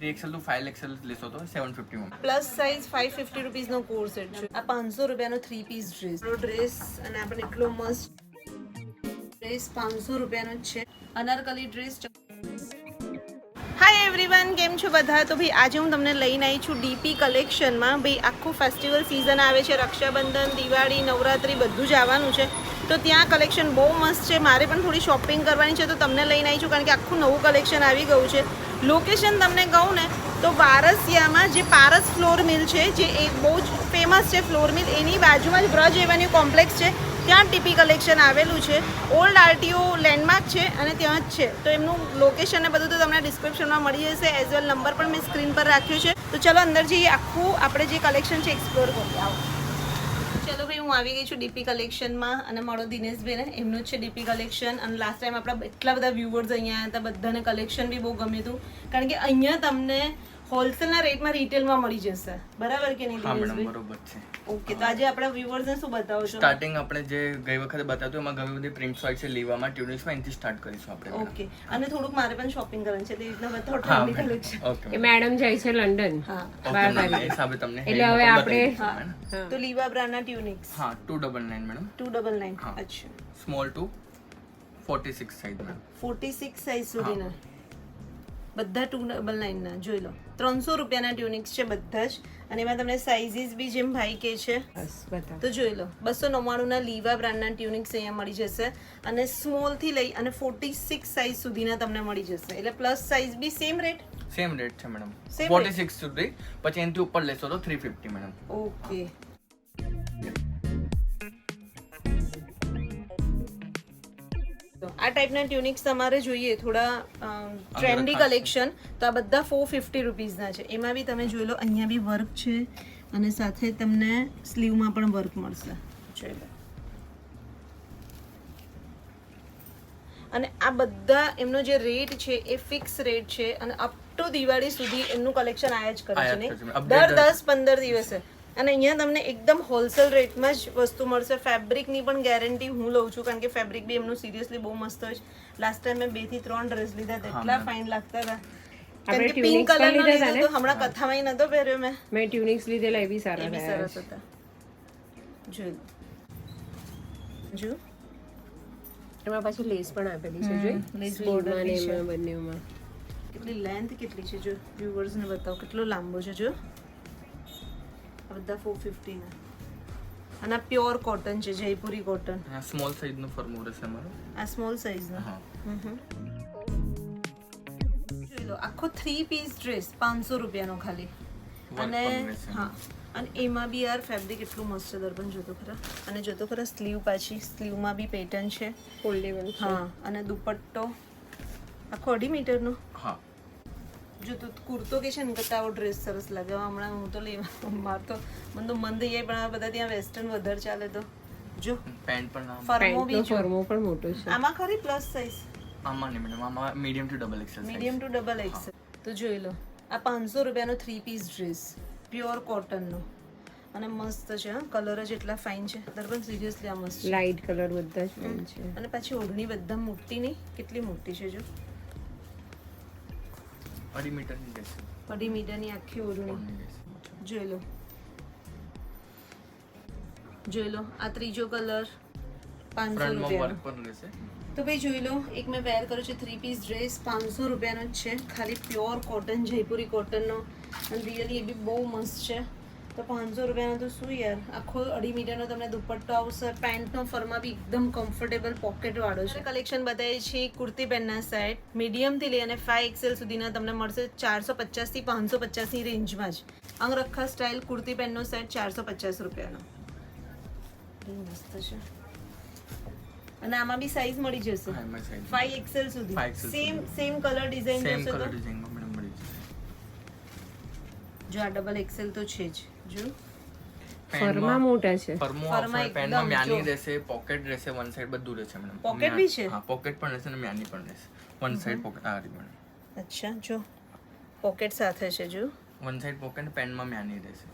3XL to 5XL લેશો તો 750 માં. પ્લસ સાઇઝ 550 રૂપીસ નો કોર સેટ છે. આ 500 રૂપિયાનો 3 પીસ ડ્રેસ અને આપણે એટલો મસ્ત ડ્રેસ 500 રૂપિયાનો જ છે. અનારકલી ડ્રેસ. હાય એવરીવન, કેમ છો બધા? તો ભાઈ આજે હું તમને લઈને આવી છું ડીપી કલેક્શનમાં. ભાઈ આખું ફેસ્ટિવલ સિઝન આવે છે, રક્ષાબંધન, દિવાળી, નવરાત્રી બધું જ આવવાનું છે. તો ત્યાં કલેક્શન બહુ મસ્ત છે. મારે પણ થોડી શોપિંગ કરવાની છે, તો તમને લઈને આવી છું કારણ કે આખું નવું કલેક્શન આવી ગયું છે. લોકેશન તમને કહું ને તો વારસિયામાં જે પારસ ફ્લોર મિલ છે, જે એક બહુ જ ફેમસ છે ફ્લોર મિલ, એની બાજુમાં જ બ્રજ એવન્યુ કોમ્પ્લેક્સ છે. ત્યાં ટીપી કલેક્શન આવેલું છે. ઓલ્ડ આરટીઓ લેન્ડમાર્ક છે અને ત્યાં જ છે. તો એમનું લોકેશન ને બધું તો તમને ડિસ્ક્રિપ્શનમાં મળી જશે. એઝ વેલ નંબર પણ મેં સ્ક્રીન પર રાખ્યો છે. તો ચલો અંદર જઈએ, આખું આપણે જે કલેક્શન છે એક્સપ્લોર કરીએ. આવો ચલો ભાઈ, હું આવી ગઈ છું ડીપી કલેક્શનમાં અને મળો દિનેશભાઈને. એમનું જ છે ડીપી કલેક્શન. અને લાસ્ટ ટાઈમ આપણા એટલા બધા વ્યુઅર્સ અહીંયા આવ્યા હતા, બધાને કલેક્શન બી બહુ ગમ્યું હતું કારણ કે અહીંયા તમને હોલસેલના રેટમાં રિટેલમાં મળી જશે. બરાબર કે નહીં દિનેશભાઈ? બરોબર છે. ઓકે, તો આજે આપણા વ્યુઅર્સને શું બતાવો છો? સ્ટાર્ટિંગ આપણે જે ગઈ વખતે બતાવ્યું એમાં ઘણી બધી પ્રિન્ટ્સ હોય છે. લીવામાં ટ્યુનિક્સમાં એનથી સ્ટાર્ટ કરીશું આપણે. ઓકે, અને થોડુંક મારે પણ શોપિંગ કરવાની છે, તે રીતના બતાવો ટ્રેન્ડી કલેક્શન. ઓકે એ મેડમ જાય છે લંડન. હા, ઓકે, એ હિસાબે તમને એટલે હવે આપણે તો લીવા બ્રાન્ડના ટ્યુનિક્સ હા 299 મેડમ. 299. અચ્છા, small to 46 size madam. 46 size સુધીના બધા 299 ના. જોઈ લો, 300 રૂપિયાના ટ્યુનિક્સ છે બધા જ. અને એમાં તમને સાઇઝીસ બી જેમ ભાઈ કે છે બસ બતાવો. તો જોઈ લો, 299 ના લીવા બ્રાન્ડના ટ્યુનિક્સ અહીંયા મળી જશે. અને સ્મોલ થી લઈ અને 46 સાઇઝ સુધીના તમને મળી જશે. એટલે પ્લસ સાઇઝ બી સેમ રેટ. સેમ રેટ છે મેડમ. Same 46 સુધી, પછી એનથી ઉપર લેશો તો 350 મેડમ. ઓકે, આ ટાઈપના ટ્યુનિક્સ તમારે જોઈએ થોડા ટ્રેન્ડી કલેક્શન, તો આ બધા 450 રૂપીસના છે. એમાં બી તમે જોઈ લો, અહીંયા બી વર્ક છે અને સાથે તમને સ્લીવમાં પણ વર્ક મળશે. જોઈ લો. અને આ બધા એમનો જે રેટ છે એ ફિક્સ રેટ છે અને અપ ટુ દિવાળી સુધી એમનું કલેક્શન આયા જ કરે છે નહીં, દર 10-15 દિવસે. અને અહીંયા તમને એકદમ હોલસેલ રેટમાં જ વસ્તુ મળશે. ફેબ્રિકની પણ ગેરંટી હું લઉં છું કારણ કે ફેબ્રિક બી એમનું સિરિયસલી બહુ મસ્ત હોય છે. લાસ્ટ ટાઈમ મેં 2 થી 3 ડ્રેસ લીધા હતા, એટલા ફાઇન લાગતા હતા. કારણ કે પિંક કલરનો લીધો તો હમણાં કથામાં નતો પહેર્યો મેં ટ્યુનિક્સ લીધેલા, એ બી સારા એ બી રહ્યા. સરસ હતા. જોઈ જો, એમાં પાછી લેસ પણ આપેલી છે. જોઈ લેસ બોર્ડર border ને બી છે. એમાં બંનેમાં કેટલી લેન્થ કેટલી છે જો, વ્યુઅર્સ ને બતાવો કેટલો લાંબો છે. જો આ બધા 450 ના. અને આ પ્યોર કોટન છે, જયપુરી કોટન. હા, સ્મોલ સાઈઝ નું ફોર્મો રહેશે અમારો. આ સ્મોલ સાઇઝ નો. હા જોઈ લો, આખો 3 પીસ ડ્રેસ 500 રૂપિયાનો ખાલી. અને હા, અને એમાં બી યાર ફેબ્રિક એટલું મસ્ત છે. દર્પણ જોતો ખરા, અને જોતો ખરા સ્લીવ, પાછી સ્લીવમાં બી પેટર્ન છે. ફોલ્ડેબલ. હા, અને દુપટ્ટો આખો 2.5 મીટરનો. હા, જો તું કુર્તો કે છે ને કરતા આવો ડ્રેસ સરસ લાગે. હમણાં હું તો લેવા માર તો મન તો મન થઈ જાય, પણ આ બધા ત્યાં વેસ્ટર્ન વધારે ચાલે. તો જો પેન્ટ પણ ફર્મો બી જો. ફોર્મો પણ મોટો છે. આમાં ખરી પ્લસ સાઇઝ, આમાં નહીં મેડમ, આમાં medium to double XL. Medium to double XL. તો જોઈ લો, આ 500 રૂપિયાનો 3 પીસ ડ્રેસ પ્યોર કોટનનો અને મસ્ત છે. હા, કલર જ એટલા ફાઇન છે. દર્પણ સિરિયસલી આ મસ્ત છે. લાઇટ કલર બધા જ ફાઇન છે. અને પાછી ઓઢણી બધા મોટી નહીં, કેટલી મોટી છે. જો 2.5 મીટરની રહેશે. 2.5 મીટરની આખી ઓઢણી. જોઈ લો, જોઈ લો, આ ત્રીજો કલર 500 ફ્રન્ટમાં રૂપિયાનો. વર્ક પણ રહેશે. તો ભાઈ જોઈ લો, એક મેં વેર કર્યો છે 3 પીસ ડ્રેસ, 500 રૂપિયાનો જ છે. ખાલી પ્યોર કોટન, જયપુરી કોટનનો. અને રિયલી એ બી બહુ મસ્ત છે. તો 500 રૂપિયાનો તો શું યાર, આખો 2.5 મીટરનો તમને દુપટ્ટો આવશે. પેન્ટનો ફરમાં બી એકદમ કમ્ફર્ટેબલ પોકેટવાળો છે. કલેક્શન બતાવીએ છીએ કુર્તી પેન્ટના સેટ, મીડિયમથી લઈ અને 5XL સુધીના તમને મળશે 450 થી 550 ની રેન્જમાં જ. અંગરખા સ્ટાઇલ કુર્તી પેન્ટનો સેટ 450 રૂપિયાનો. મસ્ત છે. અને આમાં બી સાઈઝ મળી જશે હા, એમાં સાઈઝ 5XL સુધી. 5XL same colour design same જશે કલર તો. ડિઝાઇનમાં મેડમ મળી જશે. જો આ ડબલ XL તો છે જ. જો ફરમાં મોટા છે. ફર્મો ફરમાં આવશે, પેનમાં એકદમ મ્યાની જો. રહેશે, પોકેટ રહેશે, વન સાઈડ બધું રહેશે મેડમ. પોકેટ બી છે? હા, પોકેટ પણ રહેશે અને મ્યાની પણ રહેશે. વન સાઈડ પોકેટ આ રહી મેડમ. અચ્છા, જો પોકેટ સાથે છે. જો વન સાઈડ પોકેટ પેનમાં મ્યાની રહેશે.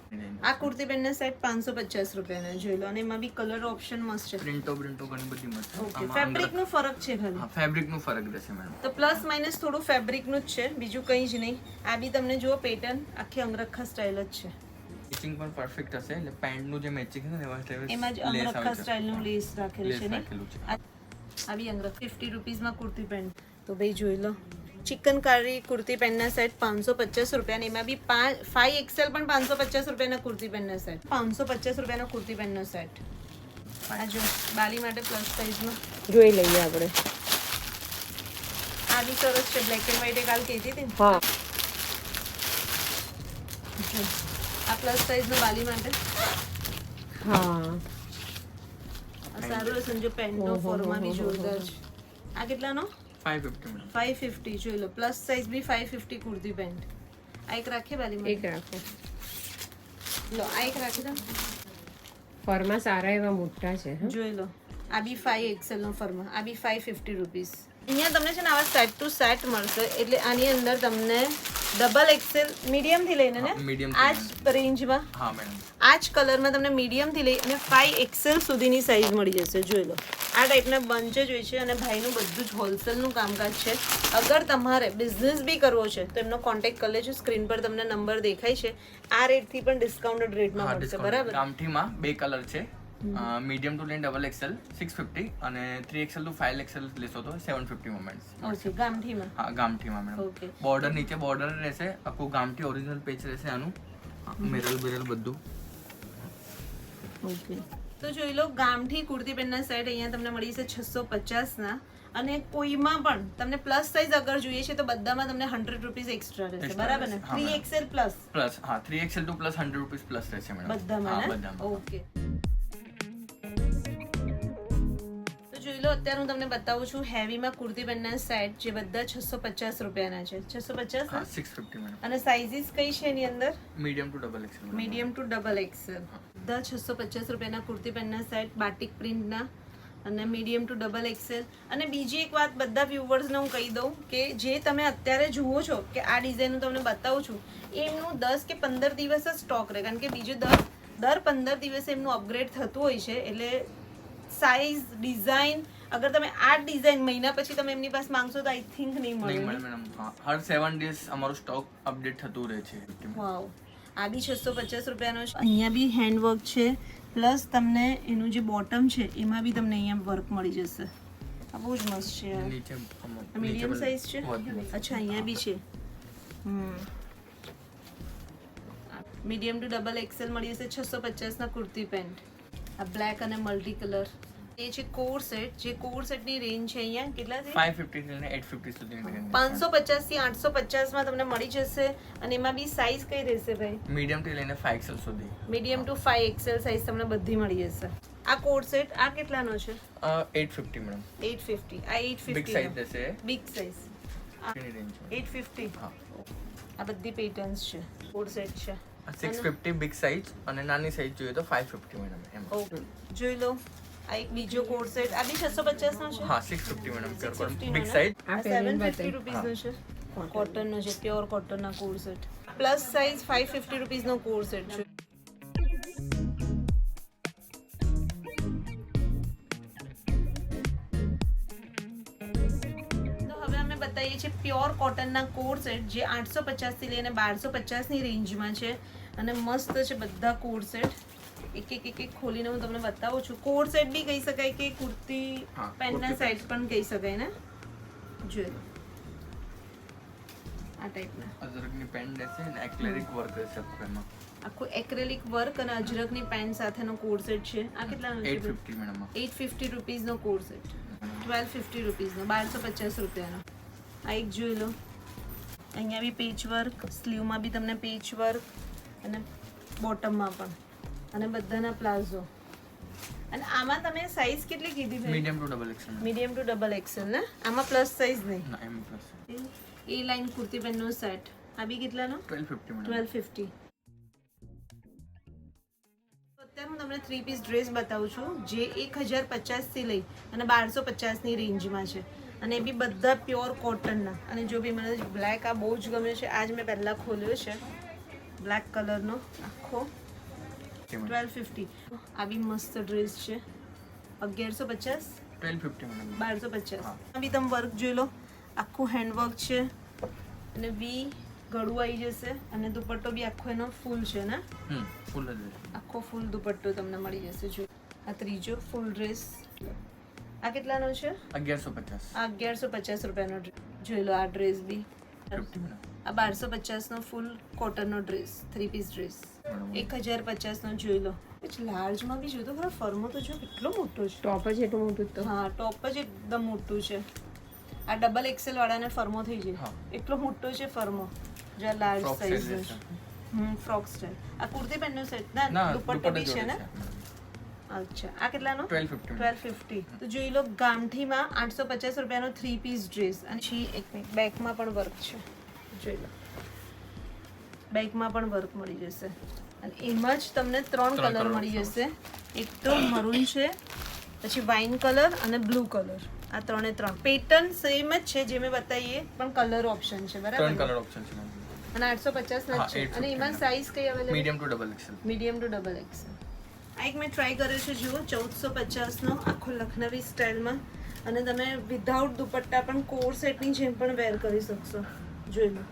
આ કુર્તી પેન્ટના સેટ 550 રૂપિયાના જોઈ લો, અને એમાં બી કલર ઓપ્શન મસ્ત છે. પ્રિન્ટો ઘણી બધી મસ્ત. ઓકે, ફેબ્રિકનો ફરક છે ખાલી. હા, ફેબ્રિકનો ફરક રહેશે મેડમ. તો પ્લસ માઇનસ થોડું ફેબ્રિકનું જ છે, બીજું કંઈ જ નહીં. આ બી તમને જુઓ પેટર્ન આખી અંગરખા સ્ટાઇલ જ છે. સ્ટિચિંગ પણ પરફેક્ટ હશે, એટલે પેન્ટનું જે મેચિંગ છે ને એમાં જ અંગરખા સ્ટાઇલનું લેસ રાખેલું છે ને. રાખેલું છે. આ બી અંગરખા 50 રૂપીસમાં કુર્તી પેન્ટ. તો ભાઈ જોઈ લો, ચિકનકારી કુર્તી પેન્ટના સેટ 550 રૂપિયા, અને એમાં બી 5XL પણ 550 રૂપિયાના કુર્તી પેન્ટના સેટ. 550 રૂપિયાનો કુર્તી પેન્ટનો સેટ. આ જો બાલી માટે પ્લસ સાઇઝમાં જોઈ લઈએ આપણે. આ બી સરસ છે, બ્લેક એન્ડ વ્હાઈટ કાલ કહેતી હતી ને. હા, જો આ પ્લસ સાઇઝનો બાલી માટે હા, આ સારું હશે. જો પેન્ટનો ફોર્મા બી જોરદાર છે. આ કેટલાનો? 550 મેડમ. 550. જોઈ લો, પ્લસ સાઇઝ બી 550 કુર્તી પેન્ટ. આ એક રાખીએ બાલીમાં. એક રાખો. લો આ એક રાખી દો. ફરમાં સારા એવા મોટા છે. હા, જોઈ લો, આ બી 5XL નો ફર્મા, આ બી 550 રૂપીસ. અહીંયા તમને છે ને આવા સેટ ટુ સેટ મળશે, એટલે આની અંદર તમને ડબલ એક્સેલ મીડિયમ થી લઈને ને medium આ જ રેન્જમાં હા મેડમ. આ જ કલરમાં તમને મીડિયમ થી લઈ અને 5XL સુધીની સાઈઝ મળી જશે. જોઈ લો, આ ટાઈપના બંચ જ હોય છે, અને ભાઈનું બધું જ હોલસેલનું કામકાજ છે. અગર તમારે બિઝનેસ બી કરવો છે તો એમનો કોન્ટેક્ટ કરી લેજો. સ્ક્રીન પર તમને નંબર દેખાય છે. આ રેટથી પણ ડિસ્કાઉન્ટેડ રેટમાં મળશે, બરાબર? ગામઠીમાં 2 કલર છે, મીડિયમ ટુ લઈને ડબલ એક્સેલ 650 અને 3XL ટુ 5XL લેશો તો 750 મોમેન્ટ્સ. ઓકે, ગામઠીમાં. હા, ગામઠીમાં મેડમ. ઓકે, બોર્ડર નીચે બોર્ડર રહેશે, આખું ગામઠી ઓરિજિનલ પેજ રહેશે આનું, મિરર બધું. ઓકે, તો જોઈ લો, ગામઠી કુર્તી પેન્ટના સેટ અહીંયા તમને મળી છે 650ના, અને કોઈમાં પણ તમને પ્લસ સાઇઝ અગર જોઈએ છે તો બધામાં તમને 100 રૂપીસ એક્સ્ટ્રા રહેશે, બરાબર ને? 3XL પ્લસ હા, 3XL to plus 100 rupees plus રહેશે મેડમ. બધામાં ને? ઓકે, તો જોઈ લો, અત્યારે હું તમને બતાવું છું હેવીમાં કુર્તી પેન્ટના સેટ, જે બધા 650 રૂપિયાના છે. 650 હા, 650 મેડમ. અને સાઇઝીસ કઈ છે એની અંદર? Medium to double XL. Medium to double XL. બધા 650 રૂપિયાના કુર્તી પેન્ટના સેટ, બાટિક પ્રિન્ટના, અને મીડિયમ ટુ ડબલ એક્સેલ. અને બીજી એક વાત બધા વ્યુઅર્સને હું કહી દઉં કે જે તમે અત્યારે જુઓ છો કે આ ડિઝાઇન હું તમને બતાવું છું, એમનું 10 કે 15 દિવસ જ સ્ટોક રહે, કારણ કે બીજું દર 15 દિવસે એમનું અપગ્રેડ થતું હોય છે. એટલે સાઇઝ, ડિઝાઇન, અગર તમે આ ડિઝાઇન મહિના પછી તમે એમની પાસે માંગશો તો આઈ થિંક નહીં મળે મેડમ. હર 7 ડેઝ અમારું સ્ટોક અપડેટ થતું રહે છે. વાવ, આ બી 650 રૂપિયાનો છે. અહીંયા બી હેન્ડવર્ક છે, પ્લસ તમને એનું જે બોટમ છે એમાં બી તમને અહીંયા વર્ક મળી જશે. આ બહુ જ મસ્ત છે. નીચે મીડિયમ સાઇઝ છે. અચ્છા, અહીંયા બી છે. મીડિયમ ટુ ડબલ એક્સેલ મળી જશે 650ના કુર્તી પેન્ટ. આ બ્લેક અને મલ્ટી કલર એ છે કોર સેટ. જે કોર સેટની રેન્જ છે અહીંયા કેટલાથી 550 થી 850 સુધીની રેન્જ. 550 થી 850 માં તમને મળી જશે. અને એમાં બી સાઇઝ કઈ રહેશે ભાઈ? મીડિયમ થી લઈને 5XL સુધી. મીડિયમ ટુ 5XL સાઇઝ તમને બધી મળી જશે. આ કોડ સેટ આ કેટલાનો છે? 850 મેડમ. 850. આ 850 બિગ સાઈઝ રહેશે. બિગ સાઇઝ એની રેન્જ 850. હા. આ બધી પેટર્ન્સ છે, કોડ સેટ છે. 650 બિગ સાઈઝ, અને નાની સાઈઝ જોઈએ તો 550 મેડમ. એમ ઓકે, જોઈ લો, આ એક બીજો કોડ સેટ. આ બી 650 નો છે. હા, 650 મેડમ. 650 big size. આ 750 રૂપીસ નો છે. કોટન નો છે, પ્યોર કોટન ના coord set. Plus size 550 rupees નો કોડ સેટ છે. બતાવીએ છીએ પ્યોર કોટનના કોડ સેટ, જે 850 થી લઈને 1250 ની રેન્જમાં છે, અને મસ્ત છે બધા કોડ સેટ. એક ખોલીને હું તમને બતાવું છું. કોડ સેટ બી કહી શકાય કે કુર્તી પેન્ટના સેટ પણ કહી શકાય ને. જોઈ આ ટાઈપના અજરકની પેન્ટ રહેશે અને એક્રેલિક વર્ક રહેશે એમાં. આખું એક્રેલિક વર્ક અને અજરકની પેન્ટ સાથેનો કોડ સેટ છે. આ કેટલાનો છે? 850 મેડમ. 850 રૂપીસનો કોડ સેટ. 1250 રૂપીસનો, 1250 રૂપિયાનો. આ એક જોઈ લો, અહીંયા બી પેચ વર્ક, સ્લીવમાં બી તમને પેચ વર્ક, અને બોટમમાં પણ, અને બધાના પ્લાઝો. અને આમાં તમે સાઈઝ કેટલી કીધી છે? Medium to double XL. Medium to double XL ને? આમાં પ્લસ સાઈઝ નહીં. ના, એમ પ્લસ. એ લાઈન કુર્તી પેનનો સેટ. આ બી કેટલાનો? 1250 મેડમ. 1250. અત્યારે હું તમને 3 પીસ ડ્રેસ બતાવું છું, જે 1050 થી લઈ અને 1250 ની રેન્જમાં છે. અને એ બી બધા પ્યોર કોટનના. અને જો બી મને બ્લેક આ બહુ જ ગમે છે, આજ મેં પહેલાં ખોલ્યો છે. બ્લેક કલરનો આખો 1250. આ બી મસ્ત ડ્રેસ છે 1150 1250 મેડમ. 1250. હા. આ બી તમે વર્ક જોઈ લો, આખું હેન્ડવર્ક છે અને વી ગળું આવી જશે અને દુપટ્ટો બી આખો એનો ફૂલ છે ને, ફૂલ જ છે. આખો ફૂલ દુપટ્ટો તમને મળી જશે. જો આ ત્રીજો ફૂલ ડ્રેસ, આ કેટલાનો છે? 1150. આ 1150 રૂપિયાનો ડ્રેસ. જોઈ લો આ ડ્રેસ બી 50 મેડમ. આ 1250 નો ફૂલ કોટનનો ડ્રેસ, 3 પીસ ડ્રેસ 1050 નો જોઈ લો. પછી લાર્જમાં બી જોઈ તો ખરા, ફર્મો તો જો કેટલો મોટો છે. ટોપ જ એટલું મોટું જ તો. હા, ટોપ જ એકદમ મોટું છે. આ ડબલ એક્સેલ વાળાને ફર્મો થઈ જાય, હા. એટલો મોટો છે ફર્મો. જો આ લાર્જ Frock સાઈઝ style છે. છે. Frock style. આ કુર્તી પેન્ટ નો સેટ ના, ના, દુપટ્ટો બી છે જોડે ને. છે. અચ્છા, આ કેટલાનો? 1250. 1250. તો જોઈ લો, ગામઠીમાં 850 રૂપિયાનો 3 પીસ ડ્રેસ. અને પછી એક મિનિટ, બેકમાં પણ વર્ક છે, જોઈ લો. બેકમાં પણ વર્ક મળી જશે અને એમાં જ તમને 3 કલર મળી જશે. એક તો મરૂન છે, પછી વાઇન કલર અને બ્લુ કલર. આ 3 પેટર્ન સેમ જ છે જે મેં બતાવીએ, પણ કલર ઓપ્શન છે, 3 બરાબર? કલર ઓપ્શન છે મેડમ. અને 850 ના જ છે. અને એમાં સાઈઝ કઈ available? Medium to double XL. Medium to double XL. આ એક મેં ટ્રાય કર્યો છે, જુઓ 1450 નો આખો લખનવી સ્ટાઇલમાં. અને તમે વિધાઉટ દુપટ્ટા પણ કોર સેટની જેમ પણ વેર કરી શકશો. જોઈ લો.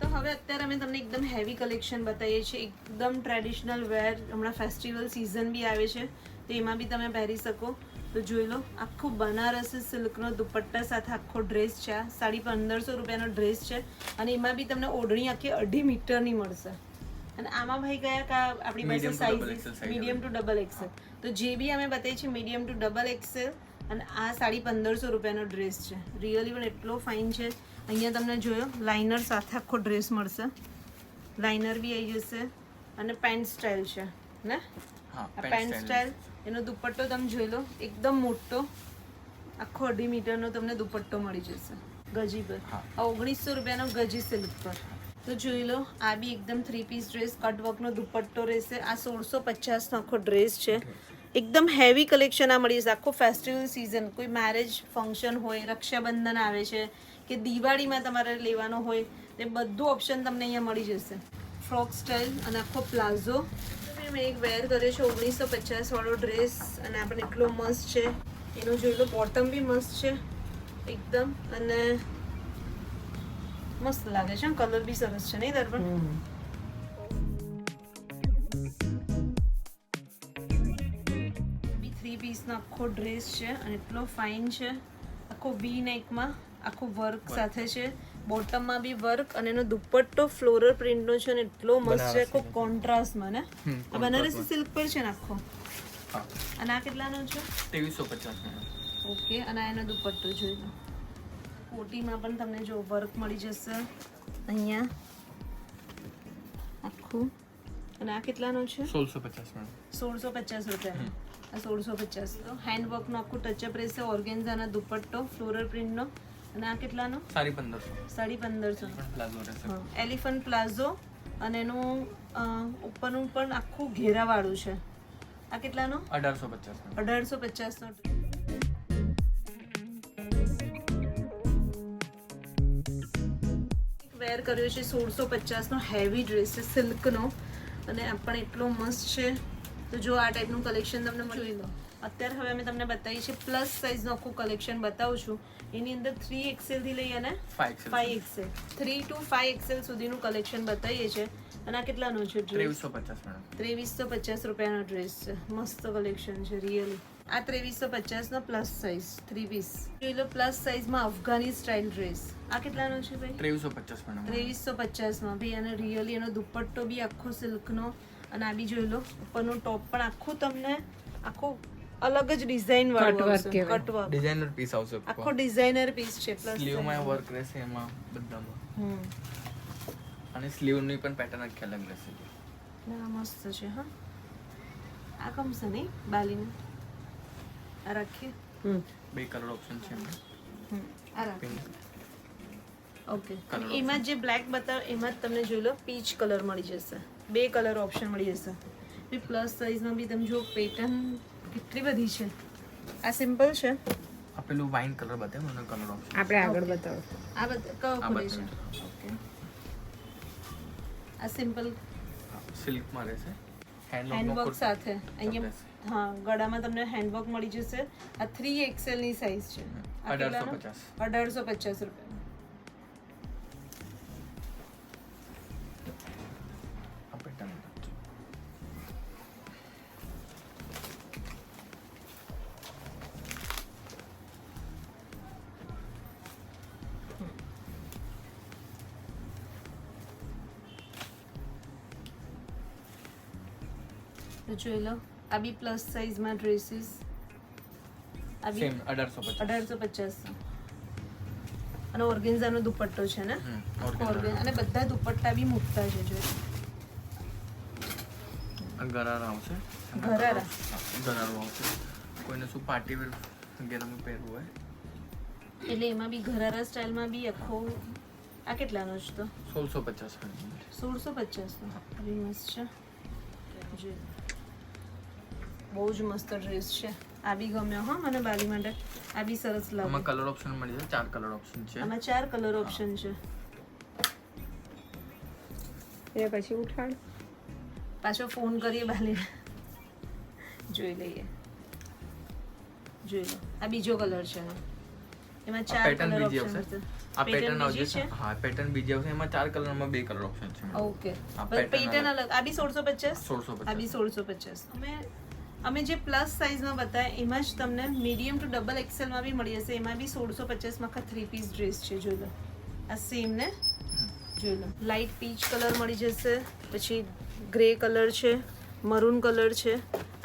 તો હવે અત્યારે અમે તમને એકદમ હેવી કલેક્શન બતાવીએ છીએ, એકદમ ટ્રેડિશનલ વેર. હમણાં ફેસ્ટિવલ સિઝન બી આવે છે, તો એમાં બી તમે પહેરી શકો. તો જોઈ લો, આખું બનારસી સિલ્કનો દુપટ્ટા સાથે આખો ડ્રેસ છે. આ 1550 રૂપિયાનો ડ્રેસ છે અને એમાં બી તમને ઓઢણી આખી 2.5 મીટરની મળશે. અને આમાં ભાઈ કયા કા આપણી પાસે Medium to double XL size? size medium to double XL. તો જે બી અમે બતાવી છે મીડિયમ ટુ ડબલ એક્સેલ. અને આ 1550 રૂપિયાનો ડ્રેસ છે. રિયલી પણ એટલો ફાઇન છે. અહીંયા તમને જોયો લાઇનર સાથે આખો ડ્રેસ મળશે, લાઇનર બી આવી જશે અને પેન્ટ સ્ટાઇલ છે ને. હા, આ પેન્ટ સ્ટાઇલ. એનો દુપટ્ટો તમે જોઈ લો, એકદમ મોટો આખો 2.5 મીટરનો તમને દુપટ્ટો મળી જશે ગજી પર. હા. આ 1900 રૂપિયાનો ગજી સિલ્ક પર. તો જોઈ લો, આ બી એકદમ 3 પીસ ડ્રેસ, કટવર્કનો દુપટ્ટો રહેશે. આ 1650 નો આખો ડ્રેસ છે. એકદમ હેવી કલેક્શન આ મળી જશે. આખો ફેસ્ટિવલ સિઝન, કોઈ મેરેજ ફંક્શન હોય, રક્ષાબંધન આવે છે કે દિવાળીમાં તમારે લેવાનો હોય, તે બધું ઓપ્શન તમને અહીંયા મળી જશે. ફ્રોક સ્ટાઇલ અને આખો પ્લાઝો મેં એક વેર કર્યો છે 1950 વાળો ડ્રેસ અને આ પણ એટલો મસ્ત છે. એનું જોઈ લો, બોટમ બી મસ્ત છે એકદમ અને મસ્ત લાગે છે. કલર બી સરસ છે નહીં દર્પણ? બી 3 પીસનો આખો ડ્રેસ છે અને એટલો ફાઇન છે. આખો વી નેકમાં આખું વર્ક સાથે છે. બોટમમાં બી વર્ક અને એનો દુપટ્ટો ફ્લોરલ પ્રિન્ટનો છે અને એટલો મસ્ત છે, આખો કોન્ટ્રાસ્ટમાં ને. આ બનારસી સિલ્ક પર છે ને આખો. હા. અને આ કેટલાનો છે? 2350 મેડમ. ઓકે. અને આ એનો દુપટ્ટો જોઈ લો. કોટીમાં પણ તમને જો વર્ક મળી જશે અહીંયા આખું. અને આ કેટલાનો છે? 1650 મેડમ. 1650 રૂપિયા. આ 1650 હેન્ડવર્કનો આખું ટચઅપ રહેશે. ઓર્ગેન્ઝાનો દુપટ્ટો ફ્લોરલ પ્રિન્ટનો. અને આ કેટલાનો? 1550. 1550. પ્લાઝો રહેશે. એલિફન્ટ પ્લાઝો અને એનું ઉપરનું પણ આખું ઘેરાવાળું છે. આ કેટલાનો? 1850 મેડમ. 1850 નો. વેર કર્યો છે 1650 નો હેવી ડ્રેસ છે સિલ્કનો અને આ પણ એટલો મસ્ત છે. તો જો આ ટાઈપનું કલેક્શન તમને મળી લો. અત્યારે હવે અમે તમને બતાવી છે પ્લસ સાઇઝનું આખું કલેક્શન બતાવું છું. એની અંદર 3XL થી લઈ અને 5XL 3 to 5XL સુધીનું કલેક્શન બતાવીએ છીએ. અને આ કેટલાનો છે ડ્રેસ? 2350 મેડમ. 2350 રૂપિયાનો ડ્રેસ છે. મસ્ત કલેક્શન છે રિયલી. આ 2350 નો પ્લસ સાઇઝ 3 પીસ. જોઈ લો, પ્લસ સાઇઝમાં અફઘાની સ્ટાઇલ ડ્રેસ. આ કેટલાનો છે ભાઈ? 2350 મેડમ. 2350 માં ભાઈ. અને રિયલી એનો દુપટ્ટો બી આખો સિલ્કનો અને આ બી જોઈ લો, ઉપરનું ટોપ પણ આખું તમને આખું અલગ જ ડિઝાઇન વાળું આવશે. કટવર્ક ડિઝાઇનર પીસ આવશે. આખો ડિઝાઇનર પીસ છે. પ્લસ સ્લીવમાં વર્ક રહેશે એમાં બધામાં. અને સ્લીવની પણ પેટર્ન આખી અલગ રહેશે. ના મસ્ત છે. હા, આ ગમશે નહીં બાલીને? આ રાખીએ. 2 કલર ઓપ્શન છે એમાં. આ રાખીએ. ઓકે. Colour એમાં જે બ્લેક બતાવ એમાં જ તમને જોઈ લો પીચ કલર મળી જશે. 2 કલર ઓપ્શન મળી જશે. બી પ્લસ સાઇઝમાં બી તમે જો પેટર્ન કેટલી બધી છે. આ સિમ્પલ છે. આ આ પેલું વાઇન કલર બતાવે મને કલર ઓપ્શન આપણે આગળ બતાવો. આ બધા કયો આ ખુલે છે? બતાવે ઓકે, આ સિમ્પલ સિલ્કમાં રહેશે હેન્ડવર્ક સાથે અહીંયા હા ગળામાં તમને હેન્ડવર્ક મળી જશે. આ 3XL ની સાઈઝ છે. આ કેટલાનો? 1850 રૂપિયા. આ પેટર્ન તો જોઈ લો, આ બી પ્લસ સાઈઝમાં ડ્રેસીસ. આ બી સેમ 1850 1850 અને ઓર્ગેન્ઝાનો દુપટ્ટો છે ને? ઓર્ગેન્ઝા અને બધા દુપટ્ટા બી મૂકતા છે. જોઈ ગરારા આવશે ગરારા ગરારો આવશે કોઈને શું પાર્ટી વેર વગેરેમાં પહેરવું હોય એટલે એમાં બી ઘરારા સ્ટાઇલમાં બી આખો. આ કેટલાનો છે? તો 1650 1650 નો. બી મસ્ત છે. જોઈ લો. બહુ જ મસ્ત ડ્રેસ છે. આ બી ગમ્યો હા મને બાલી માટે. આ બી સરસ આમાં લાગે. કલર ઓપ્શન મળી જાય 4 કલર ઓપ્શન છે આમાં 4 કલર ઓપ્શન છે. એ પછી ઉઠાડ. પાછો ફોન કરીએ બાલીને. જોઈ લઈએ. જોઈ લો, આ બીજો કલર છે એનો. એમાં 4 પેટર્ન કલર બીજી ઓપ્શન આવશે છે. આ પેટર્ન આવશે બીજી છે? હા પેટર્ન બીજી આવશે એમાં 4 કલરમાં 2 કલર ઓપ્શન છે madam. ઓકે, આ પેટર્ન અલગ. આ બી 1650. 1650 આ બી 1650. અમે જે પ્લસ સાઈઝમાં બતાવ્યા એમાં જ તમને મીડિયમ ટુ ડબલ એક્સેલમાં બી મળી જશે. એમાં બી 1650 માં 3 પીસ ડ્રેસ છે. જોઈ લો, આ સેમ ને. જોઈ લો, લાઇટ પીચ કલર મળી જશે, પછી ગ્રે કલર છે, મરૂન કલર છે.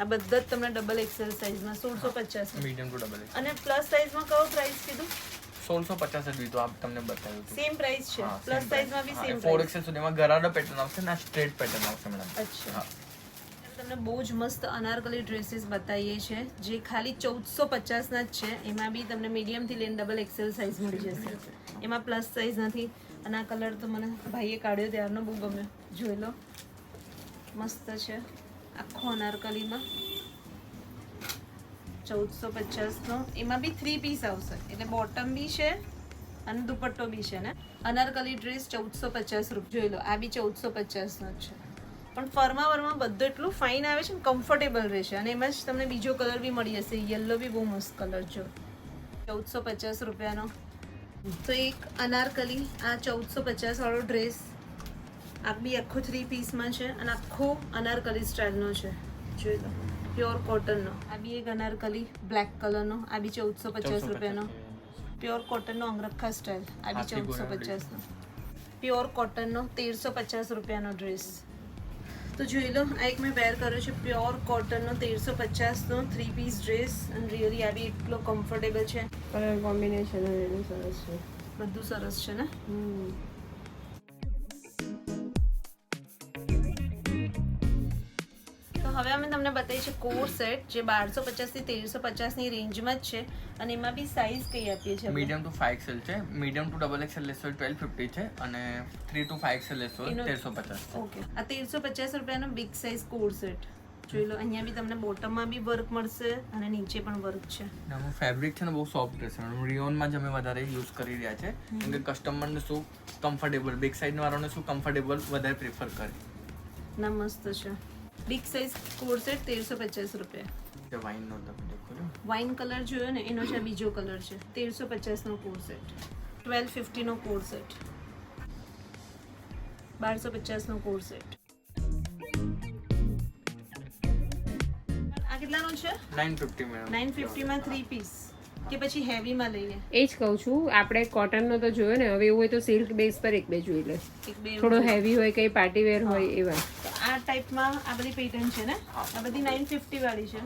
આ બધા જ તમને ડબલ એક્સેલ સાઈઝમાં 1650. મીડિયમ ટુ ડબલ અને પ્લસ સાઈઝમાં કયો પ્રાઇસ કીધું? 1650 જ દીધું આપ તમને બતાવ્યું હતું સેમ પ્રાઇસ છે. પ્લસ સાઈઝમાં બી સેમ 4XL સુધીમાં ગરારા પેટર્ન આવશે ને સ્ટ્રેટ પેટર્ન આવશે મેડમ. અચ્છા. તમને બહુ જ મસ્ત અનારકલી ડ્રેસીસ બતાવીએ છે જે ખાલી 1450 ના જ છે. એમાં બી તમને મીડિયમ થી લઈને ડબલ એક્સેલ સાઈઝ મળી જશે. એમાં પ્લસ સાઈઝ નથી. અને આ કલર તો મને ભાઈએ કાઢ્યો ત્યારનો બહુ ગમ્યો. જોઈ લો, મસ્ત છે. આખો અનારકલીમાં 1450 નો. એમાં બી 3 પીસ આવશે એટલે બોટમ બી છે અને દુપટ્ટો બી છે ને. અનારકલી ડ્રેસ 1450 રૂપિયા. જોઈ લો, આ બી 1450 નો છે. પણ ફરમાં બધું એટલું ફાઇન આવે છે ને, કમ્ફર્ટેબલ રહેશે. અને એમાં જ તમને બીજો કલર બી મળી જશે. યલો બી બહુ મસ્ત કલર. જો 1450 રૂપિયાનો. તો એક અનારકલી આ 1450 વાળો ડ્રેસ. આ બી આખો 3 પીસમાં છે અને આખો અનારકલી સ્ટાઇલનો છે. જોઈ લો, પ્યોર કોટનનો. આ બી એક અનારકલી બ્લેક કલરનો. આ બી 1450 રૂપિયાનો. પ્યોર કોટનનો અંગરખા સ્ટાઇલ. આ બી 1450 નો. પ્યોર કોટનનો 1350 રૂપિયાનો ડ્રેસ. તો જોઈ લો, આ એક મેં વેર કર્યો છે પ્યોર કોટનનો 1350 નો 3 પીસ ડ્રેસ. અને રિયલી આ બી એટલો કમ્ફર્ટેબલ છે. કલર કોમ્બિનેશન એનું સરસ છે. બધું સરસ છે ને. તો હવે અમે તમને બતાવી છે કોર સેટ જે 1250 થી 1350 ની રેન્જમાં જ છે. અને એમાં બી સાઈઝ કઈ આપીએ છીએ? મીડિયમ ટુ 5XL છે, મીડિયમ ટુ ડબલ એક્સએલ લેશો 1250 છે અને 3 ટુ 5XL લેશો 1350. ઓકે, આ 1350 રૂપિયાનો બિગ સાઈઝ કોર સેટ. જોઈ લો, અહીંયા બી તમને બોટમમાં બી વર્ક મળશે અને નીચે પણ વર્ક છે. આનું ફેબ્રિક છે ને બહુ સોફ્ટ રહેશે મેડમ. રિયોનમાં જ અમે વધારે યુઝ કરી રહ્યા છે કેમ કે કસ્ટમરને શું કમ્ફર્ટેબલ, બિગ સાઈઝ વાળાને શું કમ્ફર્ટેબલ વધારે પ્રિફર કરે. ના મસ્ત છે. બિગ સાઈઝ કોર સેટ 1350 રૂપિયા. જે વાઇનનો તમે દેખો છો વાઇન કલર જોયો ને, એનો છે બીજો કલર છે. 1350 નો કોર સેટ. 1250 નો કોર સેટ. 1250 નો કોર સેટ. આ કેટલાનો છે? 950 મેડમ. 950 માં 3 પીસ કે પછી હેવીમાં લઈએ? એ જ કહું છું, આપણે કોટનનો તો જોયો ને. હવે એવું હોય તો સિલ્ક બેઝ પર એક બે જોઈ લે. એક બે થોડો હેવી હોય, કઈ પાર્ટી વેર હોય એવા. તો આ ટાઈપમાં આ બધી પેટર્ન છે ને. આ બધી 950 વાળી છે.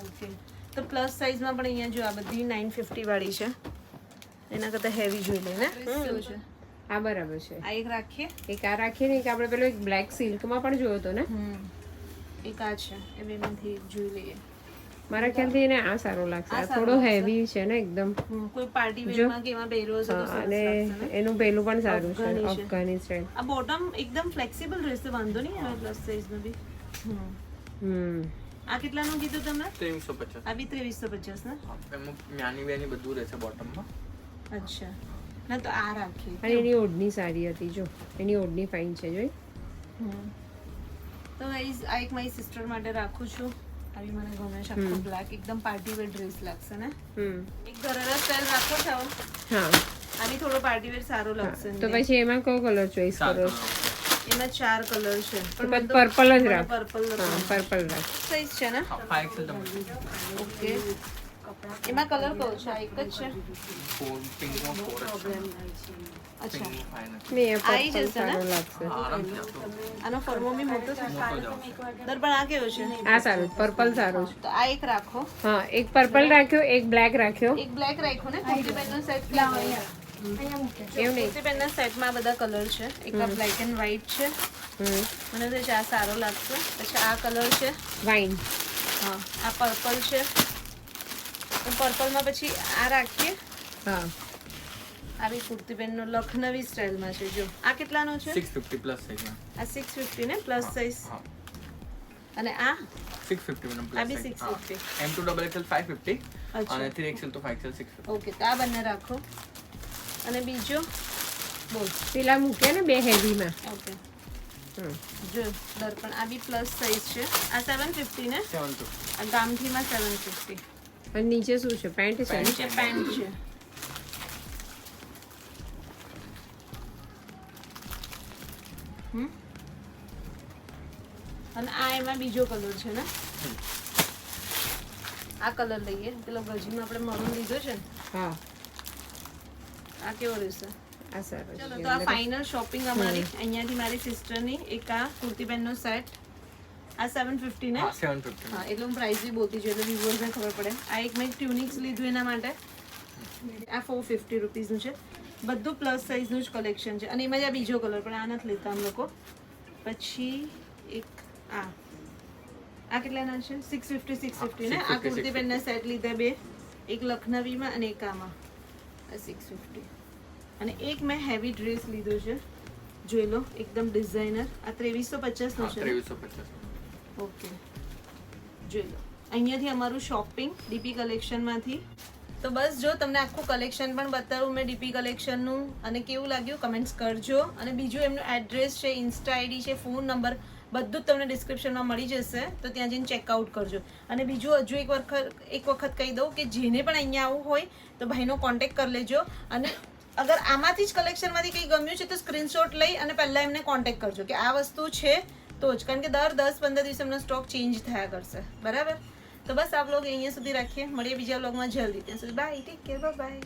ઓકે, તો પ્લસ સાઈઝમાં પણ અહીંયા જો આ બધી 950 વાળી છે. એના કરતાં હેવી જોઈ લે ને. કેવું છે? હા બરાબર છે. આ એક રાખીએ. એક આ રાખીએ ને, એક આપણે પેલો એક બ્લેક સિલ્કમાં પણ જોયો હતો ને. એક આ છે. એ બેમાંથી એક જોઈ લઈએ. મારા ખ્યાલથી એને આ સારો લાગશે. આ થોડો હેવી છે ને એકદમ. કોઈ પાર્ટી વેરમાં કે એમાં પહેર્યો હશે તો સરસ અને લાગશે ને. એનું પેલું પણ સારું છે, અફઘાની છે. અફઘાની સ્ટાઇલ. આ બોટમ એકદમ ફ્લેક્સિબલ રહેશે, વાંધો નહીં આવે પ્લસ સાઈઝમાં બી. આ કેટલાનું કીધું તમે? 2350. આ બી 2350 ને? હા, એમાં મ્યાની બેની બધું રહેશે બોટમમાં. અચ્છા, ના તો આ રાખીએ. અને એની ઓઢણી સારી હતી જો, એની ઓઢણી ફાઇન છે જોઈ. તો ગાઈઝ આ એક મારી સિસ્ટર માટે રાખું છું. આવી મને ગમે છે, આખું બ્લેક એકદમ પાર્ટી વેર ડ્રેસ લાગશે ને. એક ગરારા સ્ટાઇલ રાખો છો. હા, આ બી થોડો પાર્ટી વેર સારો લાગશે. તો પછી એમાં કયો કલર ચોઈસ કરો છો? એમાં 4 કલર છે, પણ પર્પલ જ રાખ. પર્પલ હા, પર્પલ રાખ. સાઈઝ છે ને? હા, 5XL તમને. ઓકે, એમાં કલર કયો છે? આ એક જ છે. 4 પિંકમાં 4 છે. અચ્છા, પિંકમાં 5 નથી. નહીં, એ આઈ પર્પલ જશે ને? સારો લાગશે. હા, આરામથી આવતો. આનો ફર્મો બી મોટો છે. મોટો જ આવશે. દર્પણ આ કેવો છે? આ સારું, પર્પલ સારું છે. તો આ એક રાખો. હા, એક પર્પલ રાખ્યો, એક બ્લેક રાખ્યો. એક બ્લેક રાખ્યો ને. કુર્તી પેનનો સેટ લાવો. એવું નહીં. કુર્તી પેનના સેટમાં બધા કલર છે. એક આ બ્લેક એન્ડ વ્હાઈટ છે. મને તો આ સારો લાગશે. પછી આ કલર છે. વાઇન. હા, આ પર્પલ છે. તો પર્પલમાં પછી આ રાખીએ. હા, આવી કુર્તી પેનનો લખનવી સ્ટાઇલમાં છે. જો આ કેટલાનો છે? 650 પ્લસ સાઈઝમાં. આ 650 ને પ્લસ સાઈઝ. હા, અને આ 650 મેડમ આ પ્લસ બી સાઈઝ. 650. M2 double XL 550 અચ્છા. અને 3XL તો 5XL 650. ઓકે, તો આ બંને રાખો. અને બીજો બોલ. પેલા મૂક્યા ને બે હેવીમાં. ઓકે, જો દર્પણ આ બી પ્લસ સાઈઝ છે. આ 750 ને? 750. આ ગામઠીમાં 750. અને નીચે શું છે? પેન્ટ છે ને? નીચે પેન્ટ છે. અને આ એમાં બીજો કલર છે ને? આ કલર લઈએ. પેલો ગજીમાં આપણે મરૂન લીધો છે ને, હા, આ કેવો રહેશે? આ સારો ચલો, છે. તો આ ફાઇનલ શોપિંગ અમારી અહીંયાથી મારી સિસ્ટરની. એક આ કુર્તી પેનનો સેટ, આ 750 ને? હા, 750. હા, એટલે હું પ્રાઇસ બી બોલતી છું એટલે વ્યુઅર્સને ખબર પડે. આ એક મેં ટ્યુનિક્સ લીધું એના માટે. આ 450 રૂપીસનું છે. બધું પ્લસ સાઇઝનું જ કલેક્શન છે. અને એમાં જ આ બીજો કલર, પણ આ નથી લેતા આમ લોકો. પછી એક આ કેટલાના છે? 650 ને? આ કુર્તી પેનના સેટ લીધા બે, એક લખનવીમાં અને એક આમાં. આ 650. અને એક મેં હેવી ડ્રેસ લીધો છે, જોઈ લો, એકદમ ડિઝાઇનર. આ 2350 નું હા, છે. 2350. ઓકે, જોઈ લો. અહીંયાથી અમારું શોપિંગ ડીપી કલેક્શનમાંથી. તો બસ જો તમને આખું કલેક્શન પણ બતાવું મેં ડીપી કલેક્શનનું, અને કેવું લાગ્યું કમેન્ટ્સ કરજો. અને બીજું એમનું એડ્રેસ છે, ઇન્સ્ટા આઈડી છે, ફોન નંબર બધું જ તમને ડિસ્ક્રિપ્શનમાં મળી જશે, તો ત્યાં જઈને ચેકઆઉટ કરજો. અને બીજું હજુ એક વખત કહી દઉં કે જેને પણ અહીંયા આવવું હોય તો ભાઈનો કોન્ટેક્ટ કરી લેજો. અને અગર આમાંથી જ કલેક્શનમાંથી કંઈ ગમ્યું છે તો સ્ક્રીનશોટ લઈ અને પહેલાં એમને કોન્ટેક્ટ કરજો કે આ વસ્તુ છે તો જ, કારણ કે દર 10-15 દિવસે એમનો સ્ટોક ચેન્જ થયા કરશે, બરાબર? તો બસ આ વ્લોગ અહીંયા સુધી રાખીએ. મળીએ બીજા વ્લોગમાં જલ્દી. ત્યાં સુધી બાય, ટેક કેર, બાય.